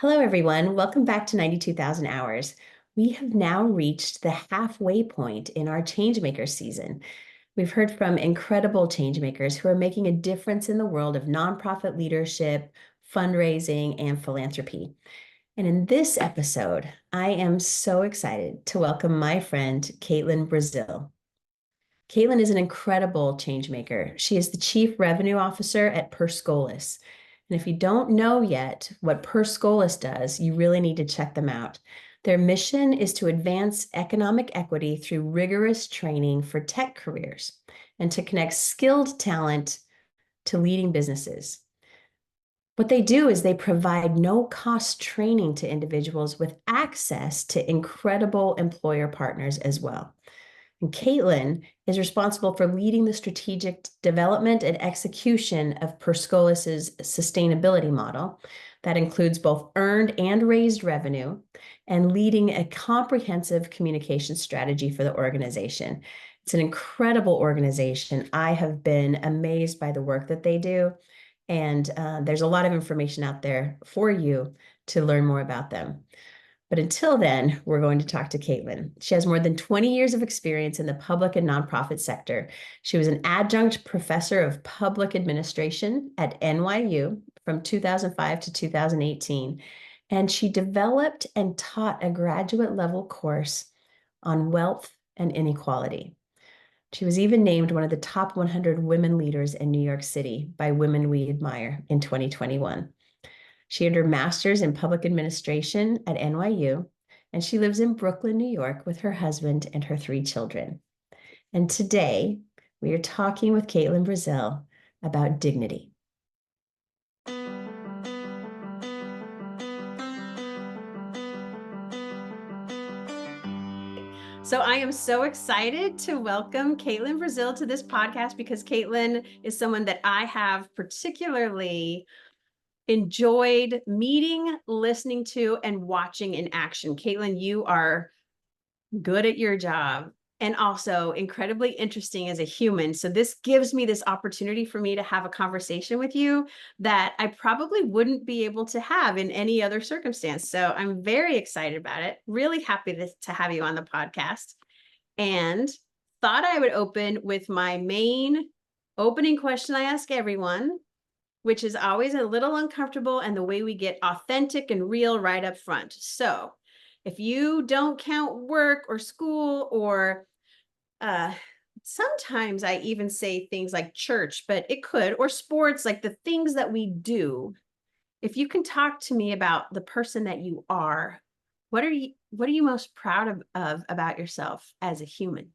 Hello, everyone. Welcome back to 92,000 Hours. We have now reached the halfway point in our Changemakers season. We've heard from incredible changemakers who are making a difference in the world of nonprofit leadership, fundraising, and philanthropy. And in this episode, I am so excited to welcome my friend, Caitlyn Brazill. Caitlyn is an incredible change maker. She is the Chief Revenue Officer at Perscolis. And if you don't know yet what Perscolis does, you really need to check them out. Their mission is to advance economic equity through rigorous training for tech careers and to connect skilled talent to leading businesses. What they do is they provide no-cost training to individuals with access to incredible employer partners as well. And Caitlyn is responsible for leading the strategic development and execution of Perscolis's sustainability model that includes both earned and raised revenue and leading a comprehensive communication strategy for the organization. It's an incredible organization. I have been amazed by the work that they do. And there's a lot of information out there for you to learn more about them. But until then, we're going to talk to Caitlyn. She has more than 20 years of experience in the public and nonprofit sector. She was an adjunct professor of public administration at NYU from 2005 to 2018. And she developed and taught a graduate level course on wealth and inequality. She was even named one of the top 100 women leaders in New York City by Women We Admire in 2021. She earned her master's in public administration at NYU, and she lives in Brooklyn, New York, with her husband and her 3 children. And today, we are talking with Caitlyn Brazill about dignity. So I am so excited to welcome Caitlyn Brazill to this podcast because Caitlyn is someone that I have particularly enjoyed meeting, listening to, and watching in action. Caitlyn, you are good at your job and also incredibly interesting as a human. So this gives me this opportunity for me to have a conversation with you that I probably wouldn't be able to have in any other circumstance. So I'm very excited about it. Really happy to have you on the podcast. And thought I would open with my main opening question I ask everyone, which is always a little uncomfortable, and the way we get authentic and real right up front. So if you don't count work or school or sometimes I even say things like church, but it could, or sports, like the things that we do. If you can talk to me about the person that you are, what are you most proud of about yourself as a human?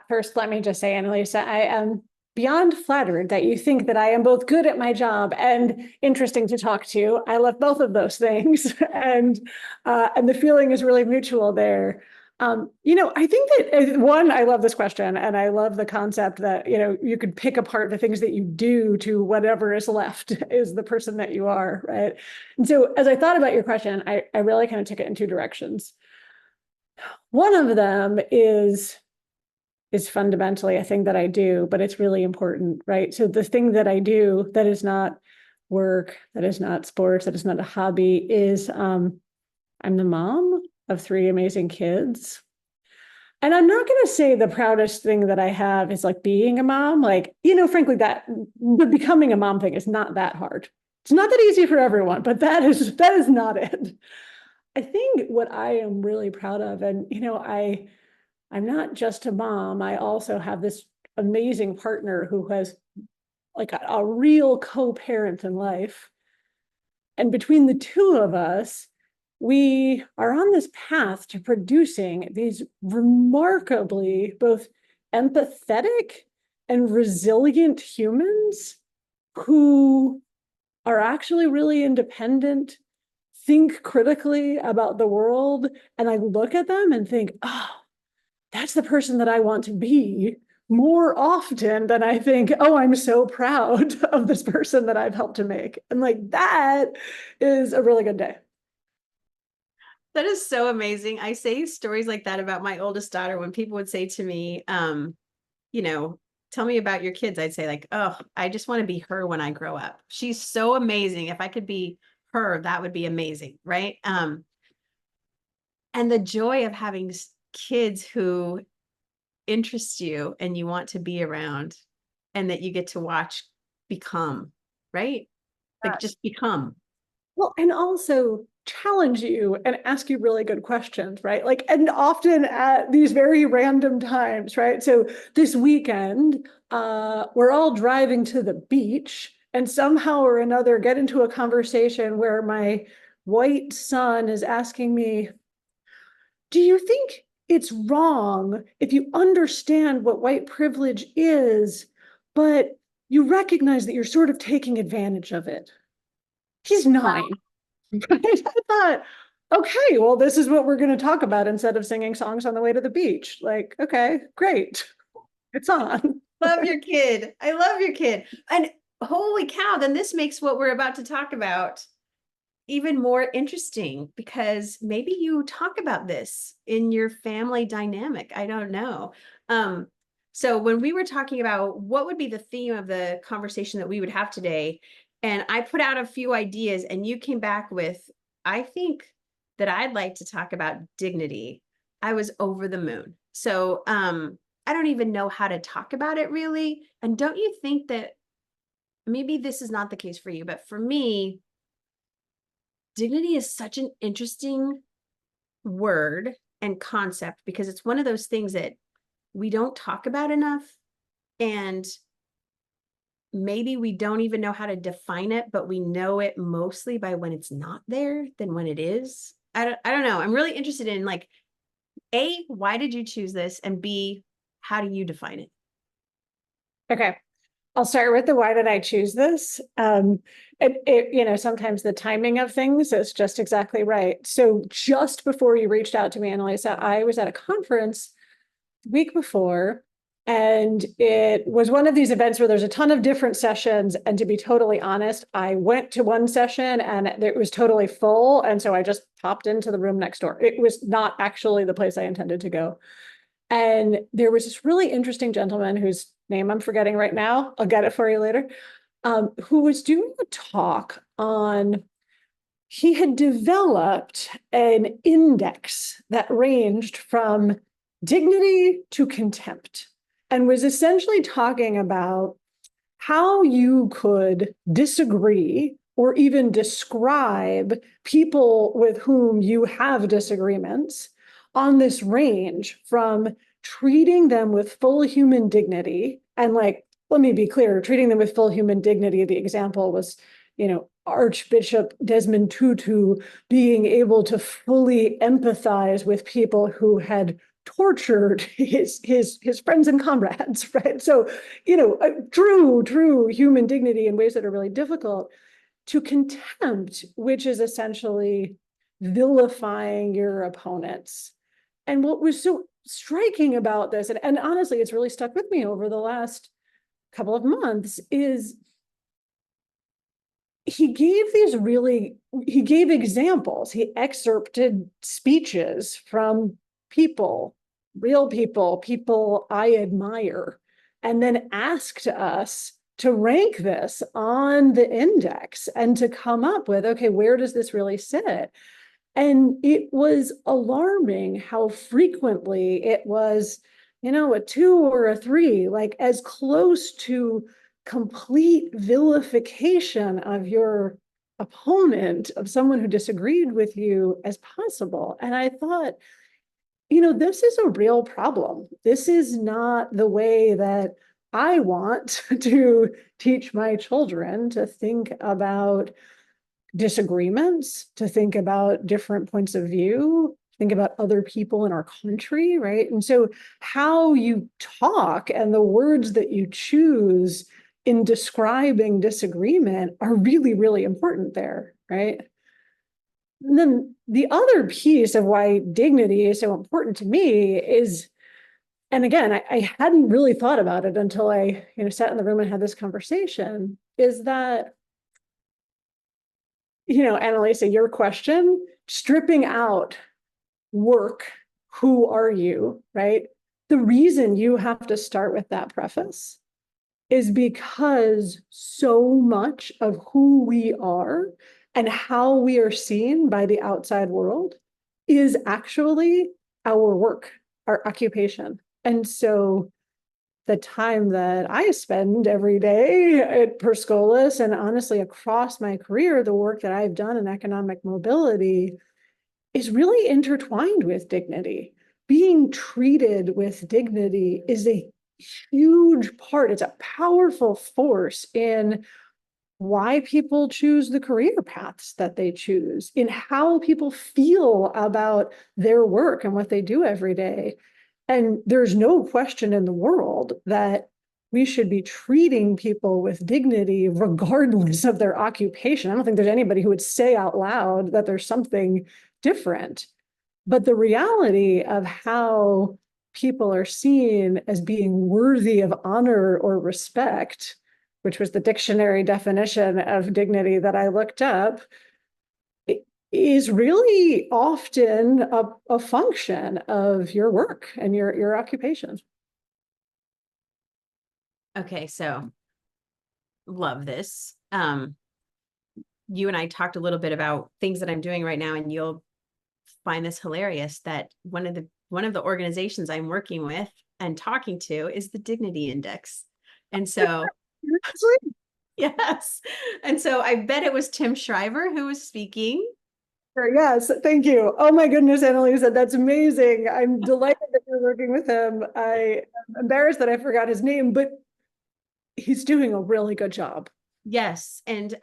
First, let me just say, Annalisa, I am beyond flattered that you think that I am both good at my job and interesting to talk to. I love both of those things, and the feeling is really mutual there. I think that one, I love this question, and I love the concept that you could pick apart the things that you do to whatever is left is the person that you are, right? And so, as I thought about your question, I really kind of took it in 2 directions. One of them is fundamentally a thing that I do, but it's really important, right? So the thing that I do that is not work, that is not sports, that is not a hobby is I'm the mom of 3 amazing kids. And I'm not going to say the proudest thing that I have is like being a mom. Like, frankly, that the becoming a mom thing is not that hard. It's not that easy for everyone, but that is not it. I think what I am really proud of, and I'm not just a mom. I also have this amazing partner who has like a real co-parent in life. And between the 2 of us, we are on this path to producing these remarkably both empathetic and resilient humans who are actually really independent, think critically about the world. And I look at them and think, oh, that's the person that I want to be more often than I think, oh, I'm so proud of this person that I've helped to make. And like, that is a really good day. That is so amazing. I say stories like that about my oldest daughter when people would say to me, you know, tell me about your kids, I'd say like, oh, I just want to be her when I grow up. She's so amazing. If I could be her, that would be amazing, right? And the joy of having kids who interest you and you want to be around and that you get to watch become, right? Like just become. Well, and also challenge you and ask you really good questions, right? Like, and often at these very random times, right? So this weekend, we're all driving to the beach and somehow or another get into a conversation where my white son is asking me, do you think it's wrong if you understand what white privilege is, but you recognize that you're sort of taking advantage of it? He's 9. Right? I thought, okay, well, this is what we're going to talk about instead of singing songs on the way to the beach. Like, okay, great. It's on. Love your kid. I love your kid. And holy cow, then this makes what we're about to talk about even more interesting because maybe you talk about this in your family dynamic. I don't know. So when we were talking about what would be the theme of the conversation that we would have today, and I put out a few ideas and you came back with, I think that I'd like to talk about dignity. I was over the moon. So I don't even know how to talk about it really. And don't you think that maybe this is not the case for you, but for me, dignity is such an interesting word and concept because it's one of those things that we don't talk about enough. And maybe we don't even know how to define it, but we know it mostly by when it's not there than when it is. I don't know. I'm really interested in like, A, why did you choose this? And B, how do you define it? Okay. I'll start with the why did I choose this? Sometimes the timing of things is just exactly right. So just before you reached out to me, Annalisa, I was at a conference the week before, and it was one of these events where there's a ton of different sessions. And to be totally honest, I went to one session and it was totally full. And so I just popped into the room next door. It was not actually the place I intended to go. And there was this really interesting gentleman whose name I'm forgetting right now. I'll get it for you later. Who was doing a talk on, he had developed an index that ranged from dignity to contempt and was essentially talking about how you could disagree or even describe people with whom you have disagreements on this range from treating them with full human dignity. And like, let me be clear, treating them with full human dignity, the example was, Archbishop Desmond Tutu being able to fully empathize with people who had tortured his friends and comrades, right? So, true human dignity in ways that are really difficult, to contempt, which is essentially vilifying your opponents. And what was so striking about this, and honestly, it's really stuck with me over the last couple of months, is he gave examples, he excerpted speeches from people, real people I admire, and then asked us to rank this on the index and to come up with, okay, where does this really sit? And it was alarming how frequently it was, a 2 or a 3, like as close to complete vilification of your opponent, of someone who disagreed with you as possible. And I thought, this is a real problem. This is not the way that I want to teach my children to think about disagreements, to think about different points of view, think about other people in our country, right? And so how you talk and the words that you choose in describing disagreement are really, really important there, right? And then the other piece of why dignity is so important to me is, and again, I hadn't really thought about it until I, sat in the room and had this conversation, is that, Annalisa, your question, stripping out who are you, right? The reason you have to start with that preface is because so much of who we are and how we are seen by the outside world is actually our work, our occupation. And so the time that I spend every day at Perscolis and honestly across my career, the work that I've done in economic mobility is really intertwined with dignity. Being treated with dignity is a huge part, it's a powerful force in why people choose the career paths that they choose, in how people feel about their work and what they do every day. And there's no question in the world that we should be treating people with dignity regardless of their occupation. I don't think there's anybody who would say out loud that there's something different. But the reality of how people are seen as being worthy of honor or respect, which was the dictionary definition of dignity that I looked up, is really often a function of your work and your occupation. Okay, so love this. You and I talked a little bit about things that I'm doing right now, and you'll find this hilarious that one of the organizations I'm working with and talking to is the Dignity Index. And so yes. And so I bet it was Tim Shriver who was speaking. Yes, thank you. Oh my goodness, Annalisa, that's amazing. I'm delighted that you're working with him. I am embarrassed that I forgot his name, but he's doing a really good job. Yes. And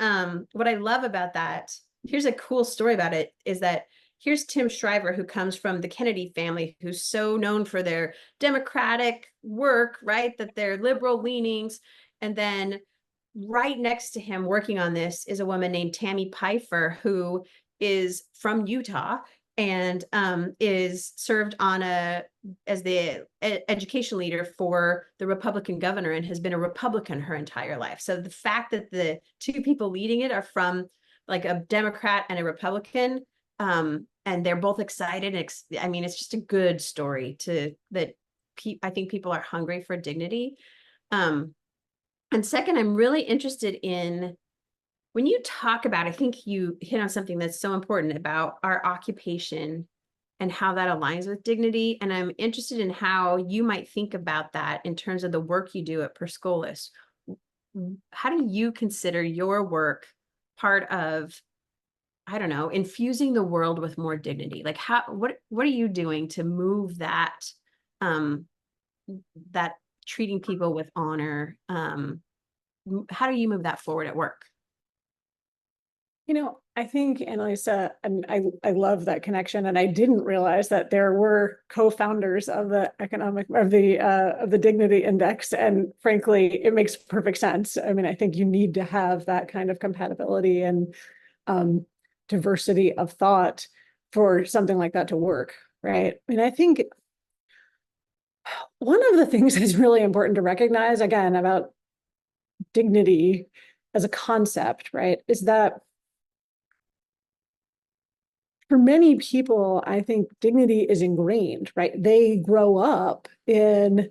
what I love about that, here's a cool story about it, is that here's Tim Shriver, who comes from the Kennedy family, who's so known for their democratic work, right? That they're liberal leanings. And then right next to him working on this is a woman named Tammy Pfeiffer, who is from Utah and is served on as the education leader for the Republican governor and has been a Republican her entire life. So the fact that the two people leading it are from like a Democrat and a Republican, and they're both excited. I mean, it's just a good story I think people are hungry for dignity. And second, I'm really interested in when you talk about, I think you hit on something that's so important about our occupation and how that aligns with dignity. And I'm interested in how you might think about that in terms of the work you do at Perscolis. How do you consider your work part of, I don't know, infusing the world with more dignity? Like what are you doing to move um, that treating people with honor? How do you move that forward at work? I think, Annalisa, and I love that connection, and I didn't realize that there were co-founders of the Dignity Index, and frankly, it makes perfect sense. I mean, I think you need to have that kind of compatibility and diversity of thought for something like that to work, right? I mean, I think one of the things that is really important to recognize, again, about dignity as a concept, right, is that for many people, I think dignity is ingrained, right? They grow up in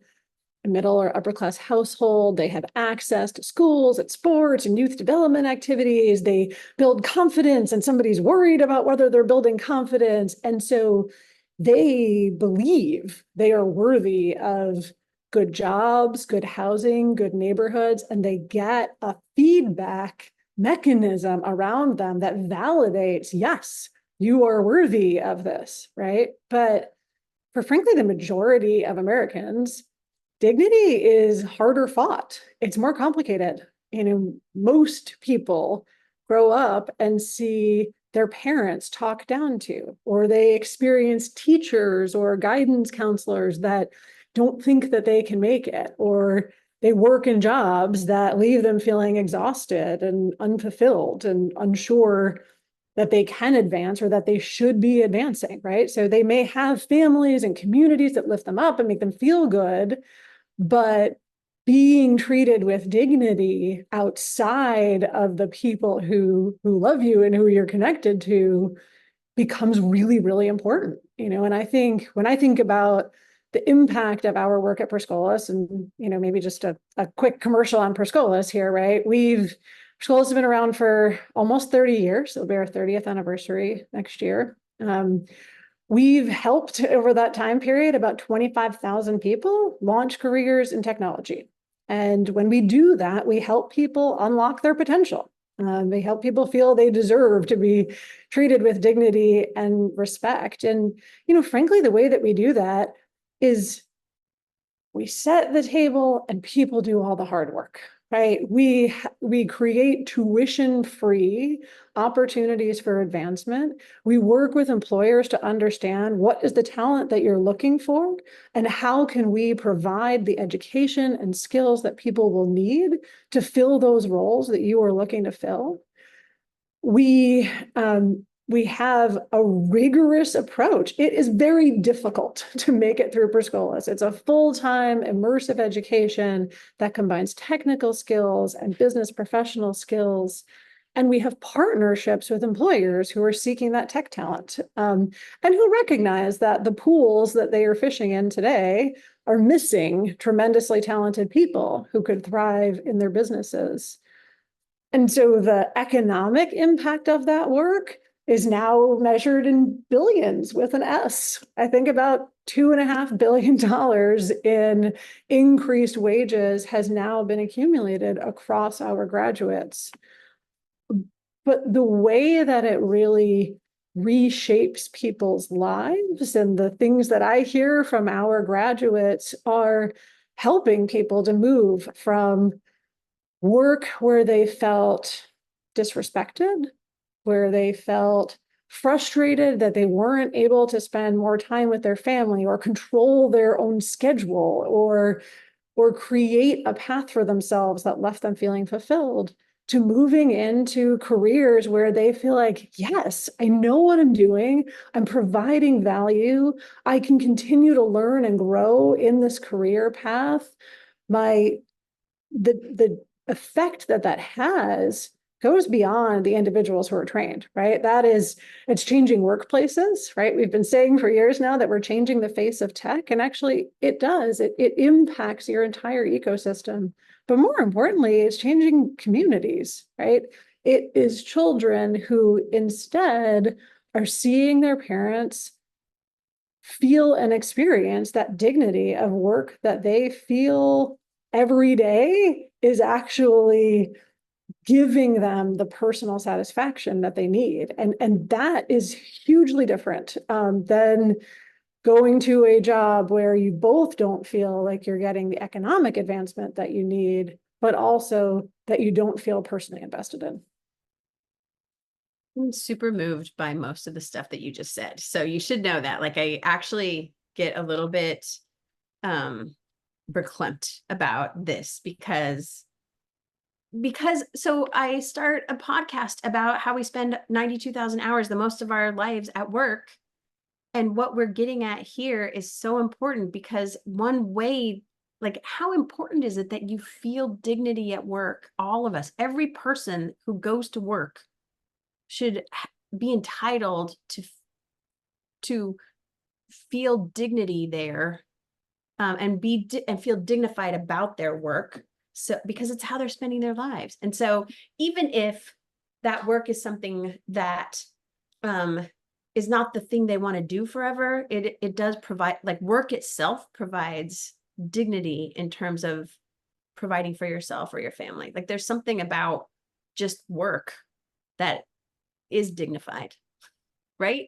a middle or upper class household. They have access to schools, at sports and youth development activities. They build confidence, and somebody's worried about whether they're building confidence. And so they believe they are worthy of good jobs, good housing, good neighborhoods, and they get a feedback mechanism around them that validates, yes, you are worthy of this, right? But for frankly, the majority of Americans, dignity is harder fought. It's more complicated. Most people grow up and see their parents talk down to, or they experience teachers or guidance counselors that don't think that they can make it, or they work in jobs that leave them feeling exhausted and unfulfilled and unsure that they can advance or that they should be advancing, right? So they may have families and communities that lift them up and make them feel good, but being treated with dignity outside of the people who love you and who you're connected to becomes really, really important. And I think when I think about the impact of our work at Perscolis, and maybe just a quick commercial on Perscolis here, right? Perscolis has been around for almost 30 years. It'll be our 30th anniversary next year. We've helped over that time period about 25,000 people launch careers in technology. And when we do that, we help people unlock their potential. They help people feel they deserve to be treated with dignity and respect. And, frankly, the way that we do that is we set the table and people do all the hard work, right? We create tuition-free opportunities for advancement. We work with employers to understand what is the talent that you're looking for and how can we provide the education and skills that people will need to fill those roles that you are looking to fill. We have a rigorous approach. It is very difficult to make it through Perscolis. It's a full-time immersive education that combines technical skills and business professional skills. And we have partnerships with employers who are seeking that tech talent, and who recognize that the pools that they are fishing in today are missing tremendously talented people who could thrive in their businesses. And so the economic impact of that work is now measured in billions with an S. I think about $2.5 billion in increased wages has now been accumulated across our graduates. But the way that it really reshapes people's lives and the things that I hear from our graduates are helping people to move from work where they felt disrespected, where they felt frustrated that they weren't able to spend more time with their family or control their own schedule or create a path for themselves that left them feeling fulfilled, to moving into careers where they feel like, yes, I know what I'm doing. I'm providing value. I can continue to learn and grow in this career path. The effect that has goes beyond the individuals who are trained, right? It's changing workplaces, right? We've been saying for years now that we're changing the face of tech, and actually it does. It impacts your entire ecosystem. But more importantly, it's changing communities, right? It is children who instead are seeing their parents feel and experience that dignity of work that they feel every day is actually giving them the personal satisfaction that they need. And that is hugely different than going to a job where you both don't feel like you're getting the economic advancement that you need, but also that you don't feel personally invested in. I'm super moved by most of the stuff that you just said. So you should know that. Like, I actually get a little bit verklempt about this because so I start a podcast about how we spend 92,000 hours, the most of our lives, at work. And what we're getting at here is so important, because one way, like, how important is it that you feel dignity at work? All of us, every person who goes to work should be entitled to feel dignity there, and feel dignified about their work. So, because it's how they're spending their lives. And so even if that work is something that is not the thing they want to do forever, it does provide, like, work itself provides dignity in terms of providing for yourself or your family. Like, there's something about just work that is dignified, right?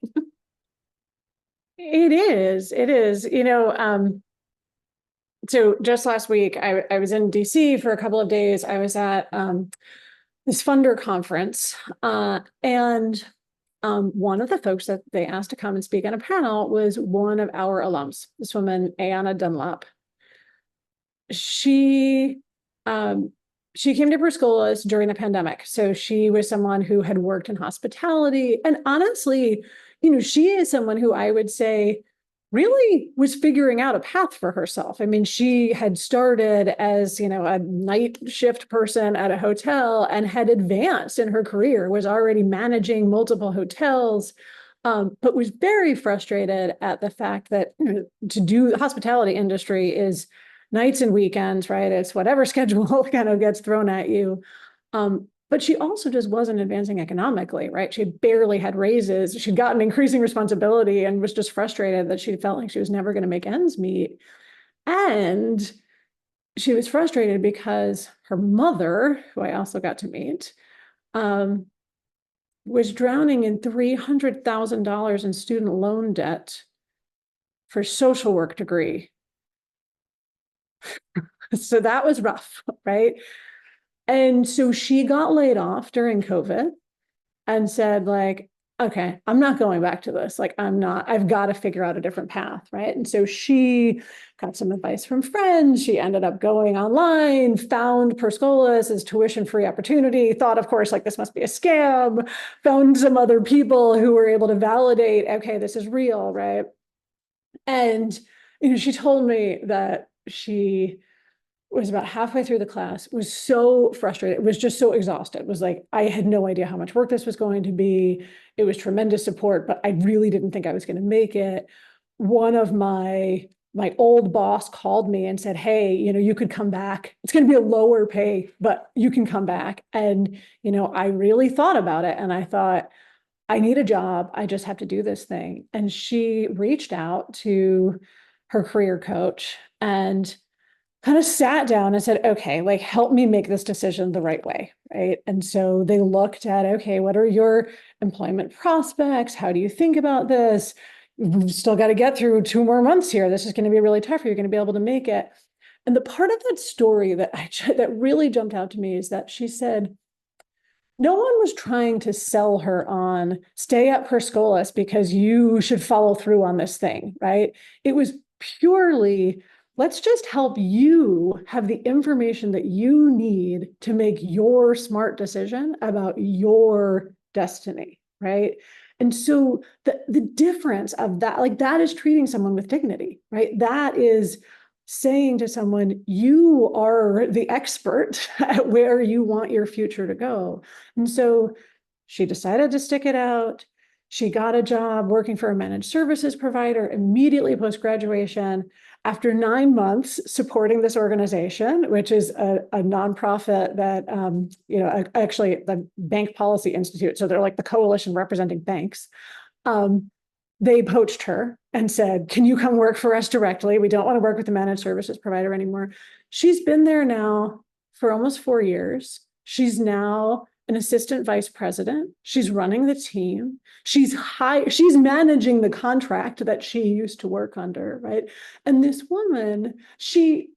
It is. So just last week, I was in DC for a couple of days. I was at this funder conference, and one of the folks that they asked to come and speak on a panel was one of our alums, this woman, Ayanna Dunlap. She came to Perscolis during the pandemic. So she was someone who had worked in hospitality. And honestly, she is someone who I would say really was figuring out a path for herself. I mean, she had started as, a night shift person at a hotel and had advanced in her career, was already managing multiple hotels, But was very frustrated at the fact that to do the hospitality industry is nights and weekends, right? It's whatever schedule kind of gets thrown at you. But she also just wasn't advancing economically, right? She barely had raises. She'd gotten increasing responsibility and was just frustrated that she felt like she was never going to make ends meet. And she was frustrated because her mother, who I also got to meet, um, was drowning in $300,000 in student loan debt for social work degree. So that was rough, right? And so she got laid off during COVID and said, like, okay, I'm not going back to this. Like, I've got to figure out a different path. Right. And so she got some advice from friends. She ended up going online, found Perscolas as tuition-free opportunity, thought, of course, like this must be a scam, found some other people who were able to validate, okay, this is real. Right. And, she told me that she was about halfway through the class, was so frustrated, was just so exhausted, was like, I had no idea how much work this was going to be. It was tremendous support, but I really didn't think I was going to make it. One of my old boss called me and said, hey, you could come back. It's going to be a lower pay, but you can come back. And, I really thought about it. And I thought, I need a job. I just have to do this thing. And she reached out to her career coach and kind of sat down and said, okay, like help me make this decision the right way. Right. And so they looked at, okay, what are your employment prospects? How do you think about this? We've still got to get through 2 more months here. This is going to be really tough. You're going to be able to make it. And the part of that story that really jumped out to me is that she said, no one was trying to sell her on stay at Perscolas because you should follow through on this thing, right? It was purely, let's just help you have the information that you need to make your smart decision about your destiny, right? And so the difference of that, like that is treating someone with dignity, right? That is saying to someone, you are the expert at where you want your future to go. And so she decided to stick it out. She got a job working for a managed services provider immediately post-graduation. After 9 months supporting this organization, which is a nonprofit that, actually the Bank Policy Institute, so they're like the coalition representing banks, they poached her and said, can you come work for us directly? We don't want to work with the managed services provider anymore. She's been there now for almost 4 years. She's now an assistant vice president. She's running the team. She's managing the contract that she used to work under, right? And this woman, she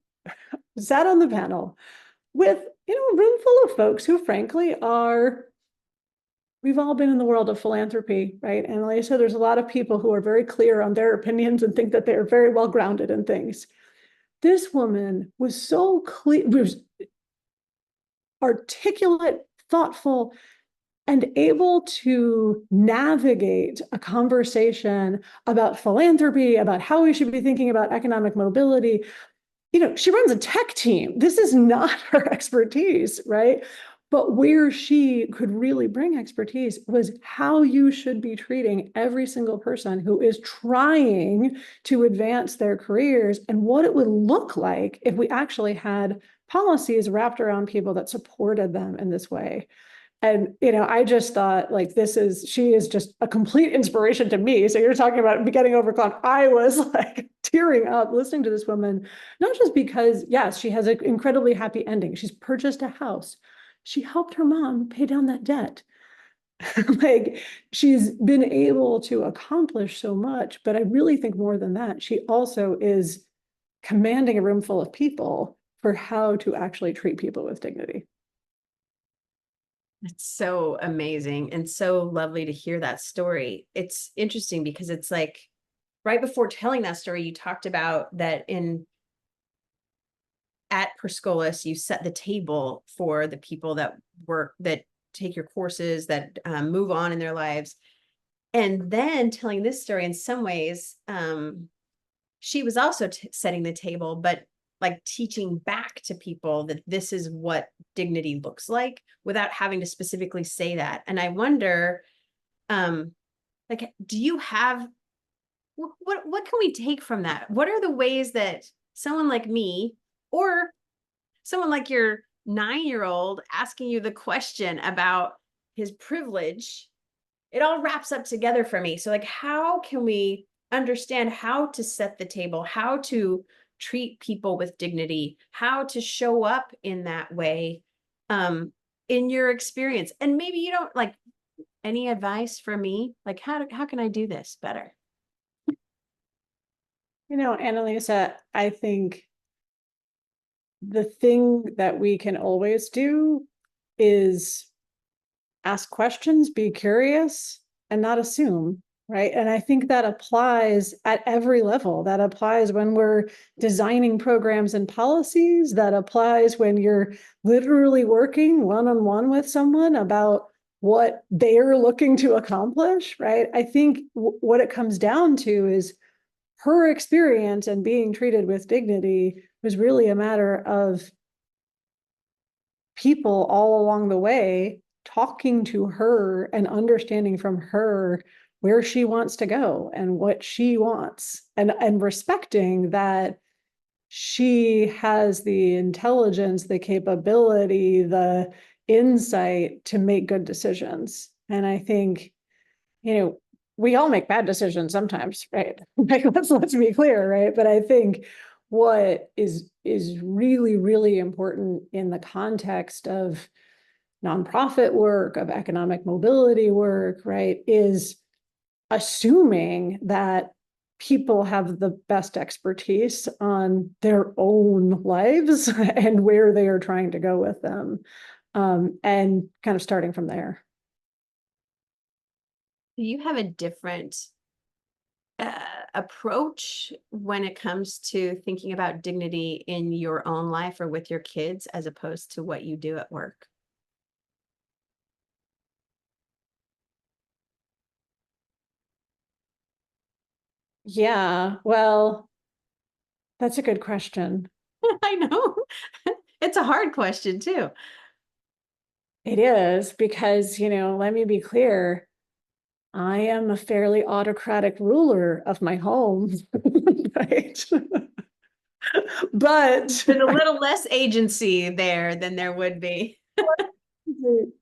sat on the panel with, a room full of folks who frankly we've all been in the world of philanthropy, right? And like I said, there's a lot of people who are very clear on their opinions and think that they're very well grounded in things. This woman was so clear, was articulate, thoughtful, and able to navigate a conversation about philanthropy, about how we should be thinking about economic mobility. She runs a tech team. This is not her expertise, right? But where she could really bring expertise was how you should be treating every single person who is trying to advance their careers and what it would look like if we actually had policies wrapped around people that supported them in this way. And, I just thought like she is just a complete inspiration to me. So you're talking about getting overcome. I was like tearing up listening to this woman, not just because, yes, she has an incredibly happy ending. She's purchased a house. She helped her mom pay down that debt. Like she's been able to accomplish so much, but I really think more than that, she also is commanding a room full of people for how to actually treat people with dignity. It's so amazing and so lovely to hear that story. It's interesting because it's like right before telling that story, you talked about that at Perscolas, you set the table for the people that take your courses, that move on in their lives. And then telling this story in some ways, she was also setting the table, but like teaching back to people that this is what dignity looks like without having to specifically say that. And I wonder, Like, do you have what can we take from that? What are the ways that someone like me or someone like your 9-year-old asking you the question about his privilege, it all wraps up together for me. So like, how can we understand how to set the table, how to treat people with dignity, how to show up in that way, um, in your experience? And maybe you don't like any advice for me, like how can I do this better? Annalisa, I think the thing that we can always do is ask questions, be curious, and not assume, right? And I think that applies at every level. That applies when we're designing programs and policies. That applies when you're literally working one-on-one with someone about what they're looking to accomplish, right? I think what it comes down to is her experience and being treated with dignity was really a matter of people all along the way talking to her and understanding from her where she wants to go and what she wants, and respecting that she has the intelligence, the capability, the insight to make good decisions. And I think, we all make bad decisions sometimes, right? Like, let's be clear, right? But I think what is really, really important in the context of nonprofit work, of economic mobility work, right, is assuming that people have the best expertise on their own lives and where they are trying to go with them, and kind of starting from there. Do you have a different approach when it comes to thinking about dignity in your own life or with your kids as opposed to what you do at work? Yeah, well, that's a good question. I know. It's a hard question too. It is because, let me be clear, I am a fairly autocratic ruler of my home, right? But There's a little less agency there than there would be. and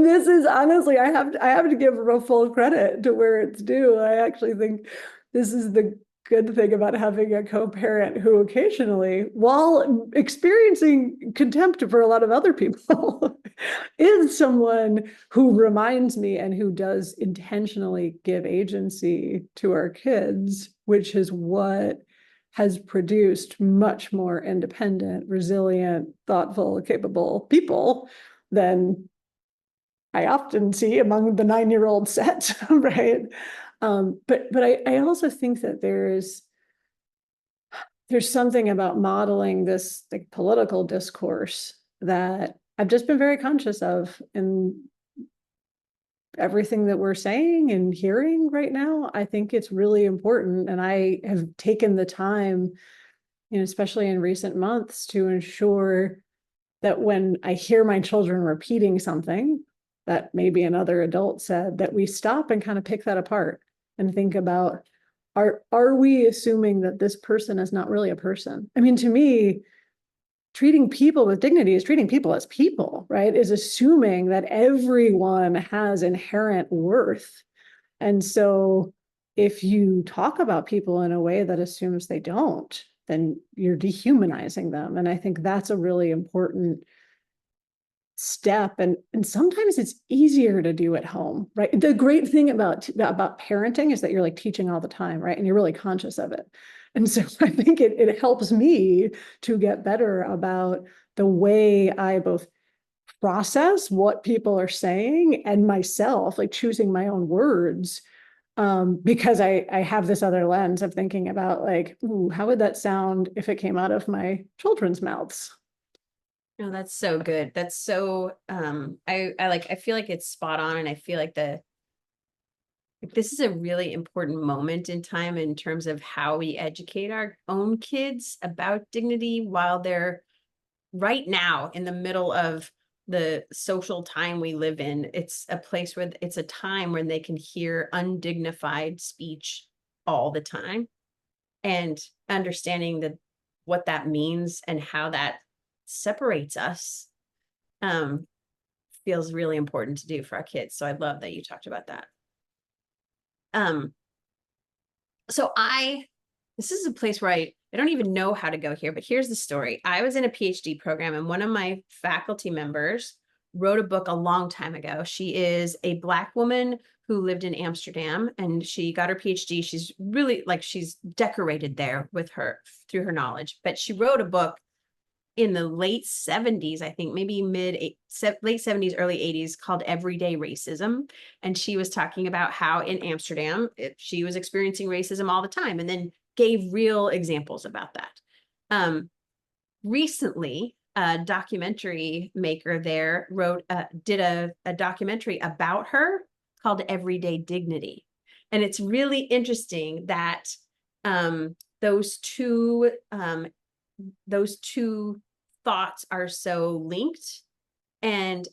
this is honestly, I have to give real full credit to where it's due. I actually think this is the good thing about having a co-parent who occasionally, while experiencing contempt for a lot of other people, is someone who reminds me and who does intentionally give agency to our kids, which is what has produced much more independent, resilient, thoughtful, capable people than I often see among the 9-year-old set, right? But I also think that there's something about modeling this like political discourse that I've just been very conscious of in everything that we're saying and hearing right now. I think it's really important, and I have taken the time, especially in recent months, to ensure that when I hear my children repeating something that maybe another adult said, that we stop and kind of pick that apart and think about, are we assuming that this person is not really a person? I mean, to me, treating people with dignity is treating people as people, right? Is assuming that everyone has inherent worth. And so if you talk about people in a way that assumes they don't, then you're dehumanizing them. And I think that's a really important step, and sometimes it's easier to do at home, right? The great thing about parenting is that you're like teaching all the time, right? And you're really conscious of it. And so I think it helps me to get better about the way I both process what people are saying and myself, like choosing my own words, because I have this other lens of thinking about like, ooh, how would that sound if it came out of my children's mouths? No, that's so good. That's so I feel like it's spot on, and I feel like this is a really important moment in time in terms of how we educate our own kids about dignity while they're right now in the middle of the social time we live in. It's a place where it's a time when they can hear undignified speech all the time, and understanding that what that means and how that separates us um, feels really important to do for our kids. So I love that you talked about that. Um, so this is a place where I don't even know how to go here, but here's the story. I was in a PhD program, and one of my faculty members wrote a book a long time ago. She is a Black woman who lived in Amsterdam, and she got her PhD. She's really she's decorated there with her through her knowledge, but she wrote a book in the late 70s, I think, maybe late 70s, early 80s, called Everyday Racism. And she was talking about how in Amsterdam, she was experiencing racism all the time, and then gave real examples about that. Recently, a documentary maker there did a documentary about her called Everyday Dignity. And it's really interesting that um, those two thoughts are so linked, and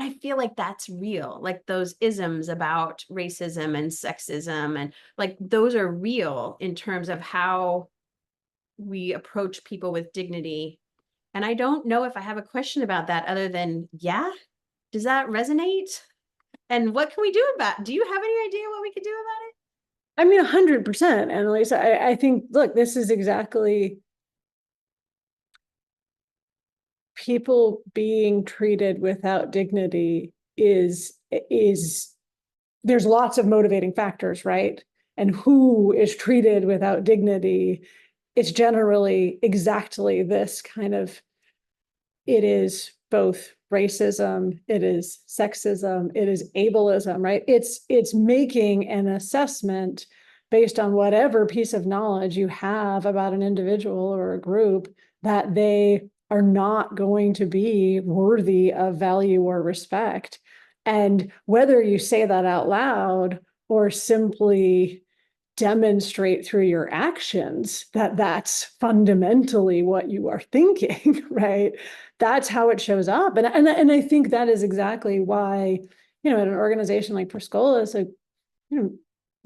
I feel like that's real. Like those isms about racism and sexism, and those are real in terms of how we approach people with dignity. And I don't know if I have a question about that other than, yeah, does that resonate? And what can we do about it? Do you have any idea what we could do about it? I mean, 100%, Annalise. I think, look, this is exactly people being treated without dignity is there's lots of motivating factors, right? And who is treated without dignity, it's generally exactly this kind of, it is both racism, it is sexism, it is ableism, right? It's making an assessment based on whatever piece of knowledge you have about an individual or a group, that they are not going to be worthy of value or respect. And whether you say that out loud or simply demonstrate through your actions that that's fundamentally what you are thinking, right? That's how it shows up. And I think that is exactly why, in an organization like Prescola, so,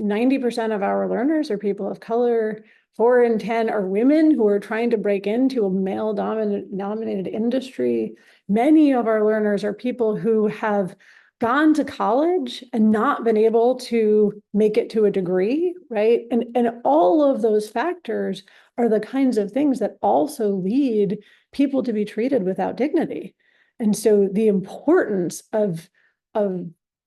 90% of our learners are people of color. 4 in 10 are women who are trying to break into a male dominated industry. Many of our learners are people who have gone to college and not been able to make it to a degree, right? And all of those factors are the kinds of things that also lead people to be treated without dignity. And so the importance of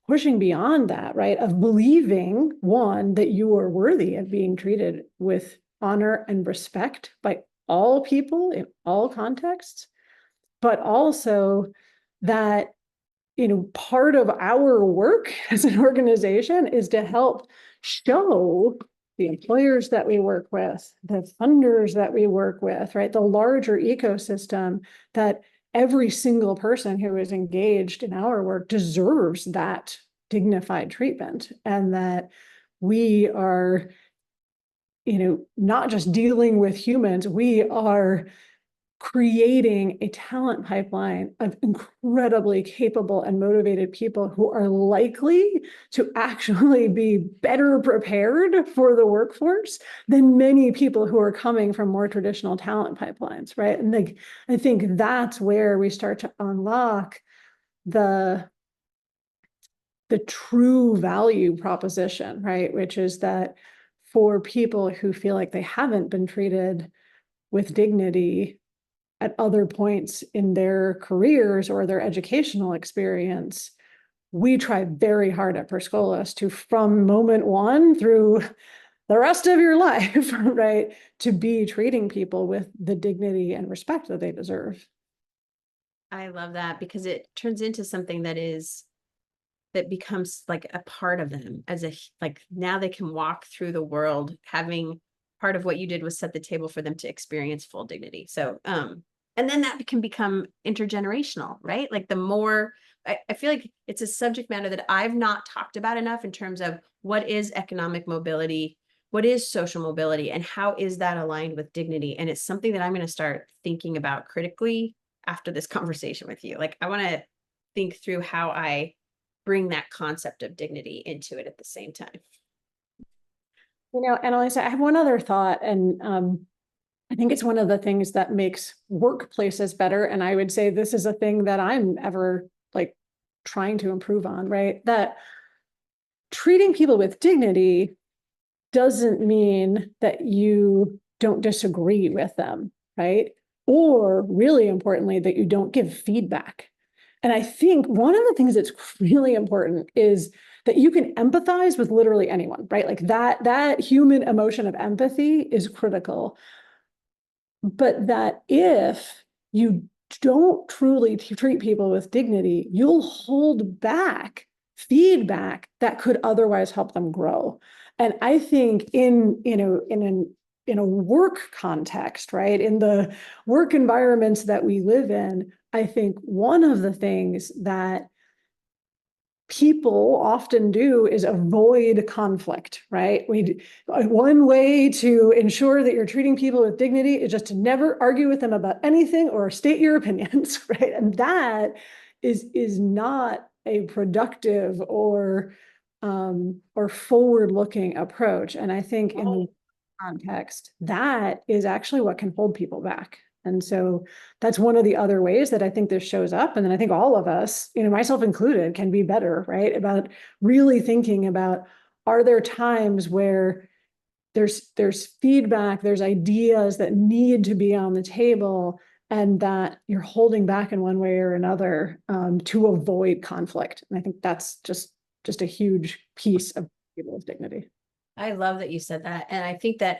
pushing beyond that, right? Of believing, one, that you are worthy of being treated with honor and respect by all people in all contexts, but also that, part of our work as an organization is to help show the employers that we work with, the funders that we work with, right? The larger ecosystem, that every single person who is engaged in our work deserves that dignified treatment, and that we are, not just dealing with humans, we are creating a talent pipeline of incredibly capable and motivated people who are likely to actually be better prepared for the workforce than many people who are coming from more traditional talent pipelines, right? And I think that's where we start to unlock the true value proposition, right? Which is that for people who feel like they haven't been treated with dignity at other points in their careers or their educational experience, we try very hard at Perscolas to, from moment one through the rest of your life, right, to be treating people with the dignity and respect that they deserve. I love that, because it turns into something that becomes like a part of them, now they can walk through the world having, part of what you did was set the table for them to experience full dignity. So and then that can become intergenerational, right? Like the more I feel like it's a subject matter that I've not talked about enough in terms of what is economic mobility, what is social mobility, and how is that aligned with dignity. And it's something that I'm going to start thinking about critically after this conversation with you. Like, I want to think through how I bring that concept of dignity into it at the same time. Annalisa, I have one other thought, and I think it's one of the things that makes workplaces better. And I would say this is a thing that I'm ever like trying to improve on, right? That treating people with dignity doesn't mean that you don't disagree with them, right? Or really importantly, that you don't give feedback. And I think one of the things that's really important is that you can empathize with literally anyone, right? Like that human emotion of empathy is critical. But that if you don't truly treat people with dignity, you'll hold back feedback that could otherwise help them grow. And I think in a work context, right, in the work environments that we live in, I think one of the things that people often do is avoid conflict, right? One way to ensure that you're treating people with dignity is just to never argue with them about anything or state your opinions, right? And that is not a productive or forward-looking approach. And I think in the context, that is actually what can hold people back. And so that's one of the other ways that I think this shows up. And then I think all of us, myself included, can be better, right? About really thinking about, are there times where there's feedback, there's ideas that need to be on the table, and that you're holding back in one way or another to avoid conflict. And I think that's just a huge piece of people's dignity. I love that you said that. And I think that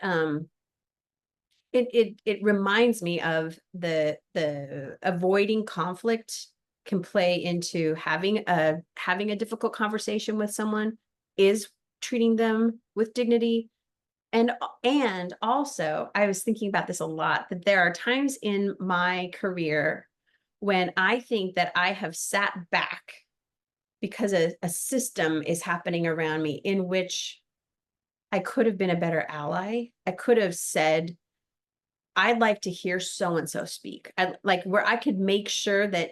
it reminds me of the avoiding conflict can play into having a difficult conversation with someone is treating them with dignity. And also, I was thinking about this a lot, that there are times in my career when I think that I have sat back because a system is happening around me in which I could have been a better ally. I could have said, I'd like to hear so-and-so speak. Like where I could make sure that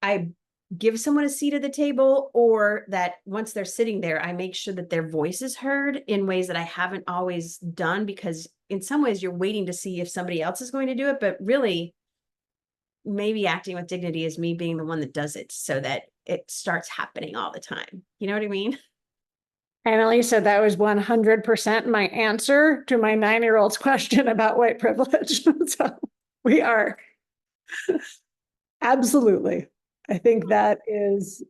I give someone a seat at the table, or that once they're sitting there, I make sure that their voice is heard in ways that I haven't always done, because in some ways you're waiting to see if somebody else is going to do it, but really maybe acting with dignity is me being the one that does it so that it starts happening all the time. You know what I mean? Annalisa, that was 100% my answer to my 9-year-old's question about white privilege. So we are absolutely. I think that is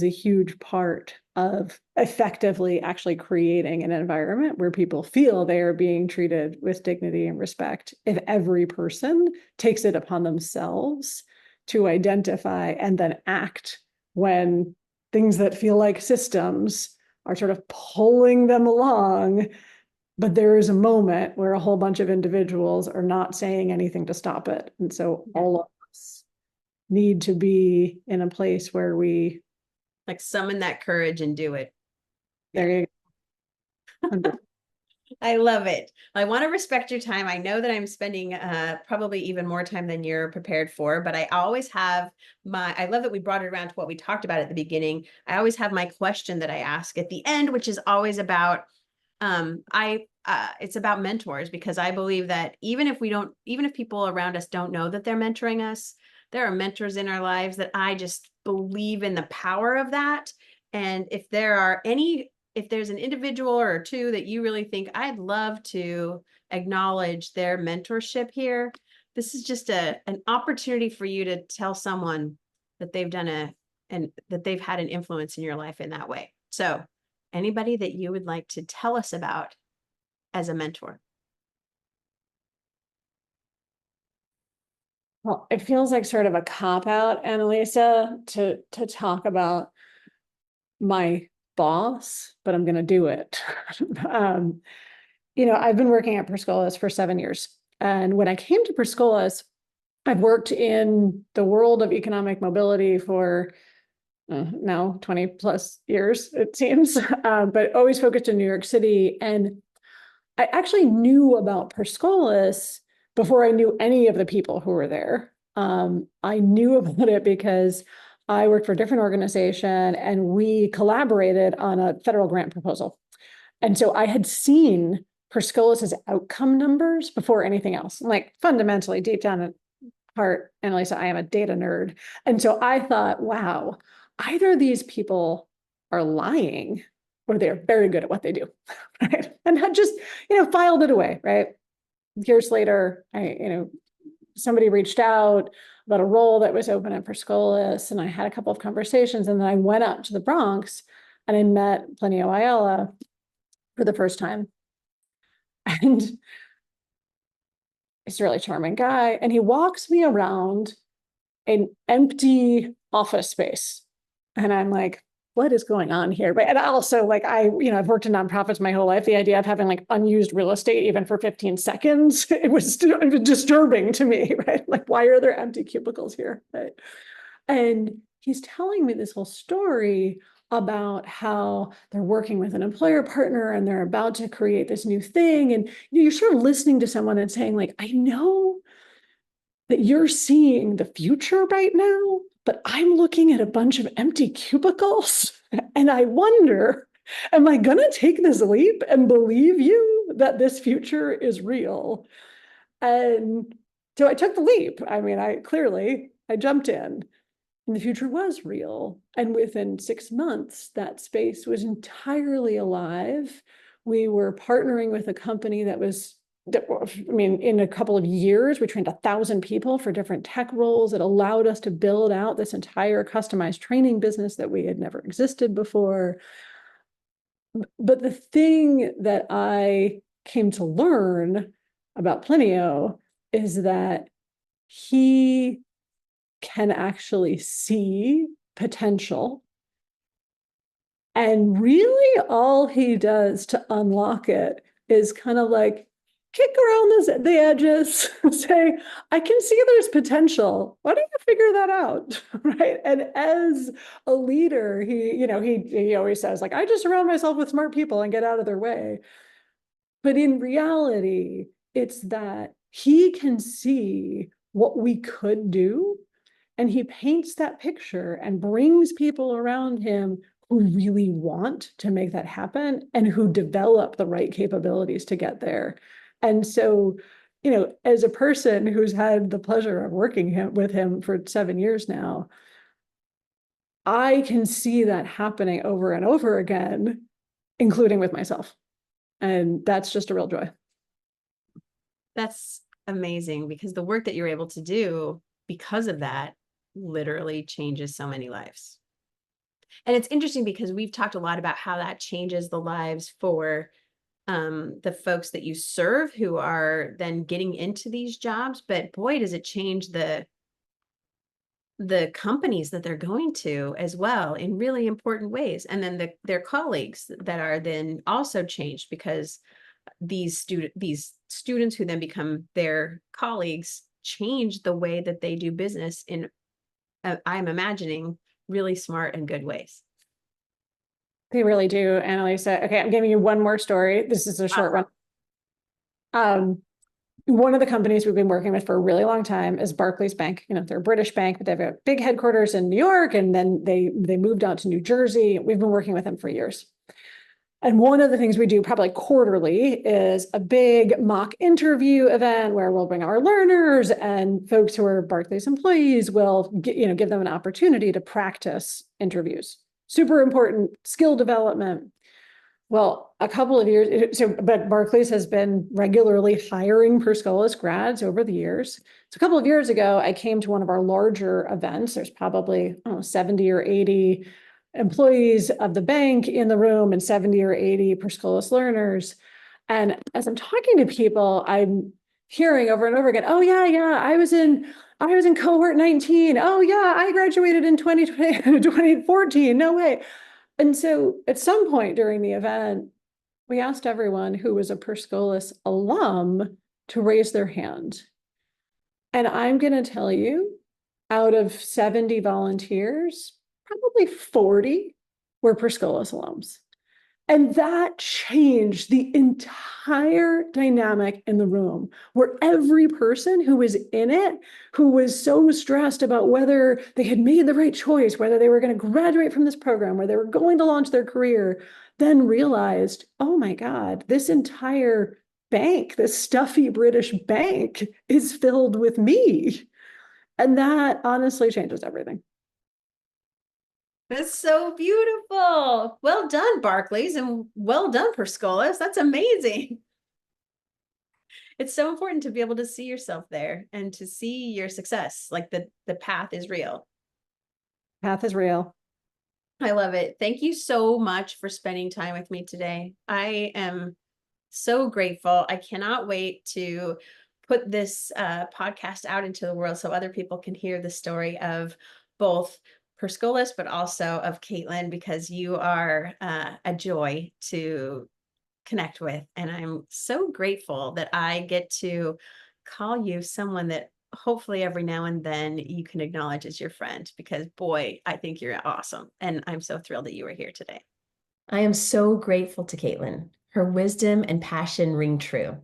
a huge part of effectively actually creating an environment where people feel they are being treated with dignity and respect. If every person takes it upon themselves to identify and then act when things that feel like systems are sort of pulling them along, but there is a moment where a whole bunch of individuals are not saying anything to stop it. And so all of us need to be in a place where we like summon that courage and do it. There you go. I love it. I want to respect your time. I know that I'm spending probably even more time than you're prepared for, but I always have I love that we brought it around to what we talked about at the beginning. I always have my question that I ask at the end, which is always about, it's about mentors, because I believe that even if people around us don't know that they're mentoring us, there are mentors in our lives that I just believe in the power of that. And if there's an individual or two that you really think I'd love to acknowledge their mentorship here, this is just an opportunity for you to tell someone that they've done and that they've had an influence in your life in that way. So anybody that you would like to tell us about as a mentor? Well, it feels like sort of a cop-out, Annalisa, to talk about my boss, but I'm going to do it. I've been working at Perscolas for 7 years. And when I came to Perscolas, I've worked in the world of economic mobility for now 20 plus years, it seems, but always focused in New York City. And I actually knew about Perscolas before I knew any of the people who were there. I knew about it because I worked for a different organization and we collaborated on a federal grant proposal. And so I had seen Perscolus's outcome numbers before anything else. Like fundamentally, deep down at heart, Annalisa, I am a data nerd. And so I thought, wow, either these people are lying or they're very good at what they do. Right. And had just, filed it away, right? Years later, somebody reached out about a role that was open at Perscolas, and I had a couple of conversations, and then I went up to the Bronx and I met Plinio Ayala for the first time. And he's a really charming guy. And he walks me around an empty office space. And I'm like, what is going on here? But and also like I've worked in nonprofits my whole life. The idea of having like unused real estate, even for 15 seconds, it was disturbing to me, right? Like, why are there empty cubicles here? Right. And he's telling me this whole story about how they're working with an employer partner and they're about to create this new thing. And you're sort of listening to someone and saying, like, I know that you're seeing the future right now, but I'm looking at a bunch of empty cubicles. And I wonder, am I going to take this leap and believe you that this future is real? And so I took the leap. I mean, I jumped in. And the future was real. And within 6 months, that space was entirely alive. We were partnering with a company in a couple of years, we trained 1,000 people for different tech roles. It allowed us to build out this entire customized training business that we had never existed before. But the thing that I came to learn about Plinio is that he can actually see potential. And really all he does to unlock it is kind of like kick around the edges, say, I can see there's potential. Why don't you figure that out? Right. And as a leader, he always says, like, I just surround myself with smart people and get out of their way. But in reality, it's that he can see what we could do. And he paints that picture and brings people around him who really want to make that happen and who develop the right capabilities to get there. And so, as a person who's had the pleasure of working with him for 7 years now, I can see that happening over and over again, including with myself. And that's just a real joy. That's amazing, because the work that you're able to do because of that literally changes so many lives. And it's interesting because we've talked a lot about how that changes the lives for the folks that you serve who are then getting into these jobs. But boy, does it change the companies that they're going to as well in really important ways. And then their colleagues that are then also changed, because these students who then become their colleagues change the way that they do business in, I'm imagining, really smart and good ways. They really do, Annalisa. Okay, I'm giving you one more story. This is a short one. One of the companies we've been working with for a really long time is Barclays Bank. They're a British bank, but they have a big headquarters in New York, and then they moved out to New Jersey. We've been working with them for years. And one of the things we do probably quarterly is a big mock interview event where we'll bring our learners, and folks who are Barclays employees will give them an opportunity to practice interviews. Super important skill development. Well, a couple of years, but Barclays has been regularly hiring Perscolas grads over the years. So a couple of years ago, I came to one of our larger events. There's probably 70 or 80 employees of the bank in the room and 70 or 80 Perscolas learners. And as I'm talking to people, I'm hearing over and over again, oh yeah, I was in cohort 19. Oh yeah, I graduated in 2014. No way. And so at some point during the event, we asked everyone who was a Perscolas alum to raise their hand. And I'm going to tell you, out of 70 volunteers, probably 40 were Perscolas alums. And that changed the entire dynamic in the room, where every person who was in it, who was so stressed about whether they had made the right choice, whether they were going to graduate from this program, where they were going to launch their career, then realized, oh my God, this entire bank, this stuffy British bank is filled with me. And that honestly changes everything. That's so beautiful. Well done, Barclays, and well done, Perscolis. That's amazing. It's so important to be able to see yourself there and to see your success. Like the path is real. Path is real. I love it. Thank you so much for spending time with me today. I am so grateful. I cannot wait to put this podcast out into the world so other people can hear the story of both Perscolis, but also of Caitlyn, because you are a joy to connect with. And I'm so grateful that I get to call you someone that hopefully every now and then you can acknowledge as your friend, because boy, I think you're awesome. And I'm so thrilled that you were here today. I am so grateful to Caitlyn. Her wisdom and passion ring true.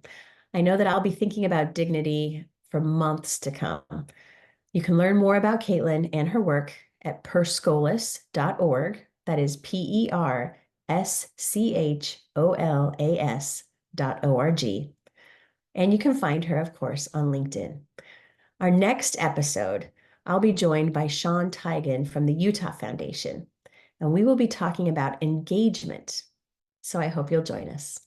I know that I'll be thinking about dignity for months to come. You can learn more about Caitlyn and her work at perscolas.org. That is PERSCHOLAS.org. And you can find her, of course, on LinkedIn. Our next episode, I'll be joined by Sean Tigan from the Utah Foundation, and we will be talking about engagement. So I hope you'll join us.